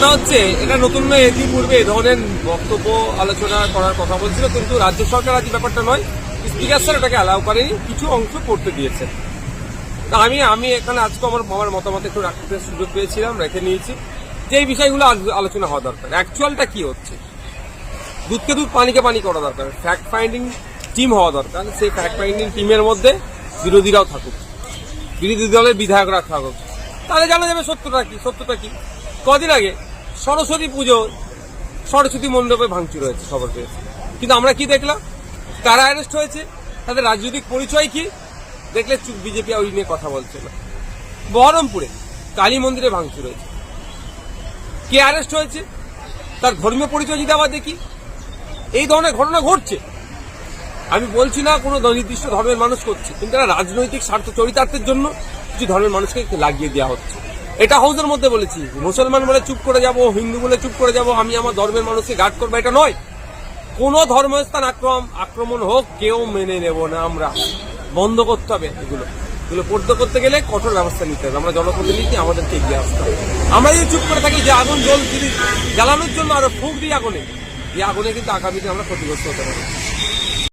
ব্যাপারটা হচ্ছে এটা নতুন নয়, ইতিপূর্বে এ ধরনের বক্তব্য আলোচনা করার কথা বলছিল, কিন্তু রাজ্য সরকার আজ ব্যাপারটা নয়, স্পিকার স্যার এটাকে অ্যালাউ করেনি, কিছু অংশ করতে দিয়েছে। তা আমি এখানে আজকে আমার মতামত একটু রাখতে সুযোগ পেয়েছিলাম, রেখে নিয়েছি যে এই বিষয়গুলো আলোচনা হওয়া দরকার। অ্যাকচুয়ালটা কি হচ্ছে, দুধকে দুধ পানিকে পানি করা দরকার, ফ্যাক্ট ফাইন্ডিং টিম হওয়া দরকার। সেই ফ্যাক্ট ফাইন্ডিং টিমের মধ্যে বিরোধীরাও থাকুক, বিরোধী দলের বিধায়করা থাকুক, তাহলে জানা যাবে সত্যটা কি। কদিন আগে সরস্বতী পুজো, সরস্বতী মণ্ডপে ভাঙচুর হয়েছে, খবর পেয়েছে, কিন্তু আমরা কি দেখলাম, কারা অ্যারেস্ট হয়েছে, তাদের রাজনৈতিক পরিচয় কি, দেখলে চুপ, বিজেপি ওই নিয়ে কথা বলছে না। বহরমপুরে কালী মন্দিরে ভাঙচুর হয়েছে, কে অ্যারেস্ট হয়েছে, তার ধর্মীয় পরিচয় যদি আবার দেখি, এই ধরনের ঘটনা ঘটছে। আমি বলছি না কোনো নির্দিষ্ট ধর্মের মানুষ করছে, কিন্তু এটা রাজনৈতিক স্বার্থ চরিতার্থের জন্য কিছু ধর্মের মানুষকে লাগিয়ে দেওয়া হচ্ছে। এটা হাউসের মধ্যে বলেছি, মুসলমান বলে চুপ করে যাব, হিন্দু বলে চুপ করে যাব, আমি আমার ধর্মের মানুষকে গার্ড করবো, এটা নয়। কোন ধর্মস্থান আক্রমণ হোক, কেউ মেনে নেব না, আমরা বন্ধ করতে হবে। এগুলো বন্ধ করতে গেলে কঠোর ব্যবস্থা নিতে হবে। আমরা জনপ্রতিনিধি, আমাদেরকে এগিয়ে আসতে হবে। আমরা যদি চুপ করে থাকি, যে আগুন যদি জ্বালানোর জন্য আরো ফুঁক দিই আগুনে, এই আগুনে কিন্তু আগামীতে আমরা ক্ষতিগ্রস্ত হতে পারি।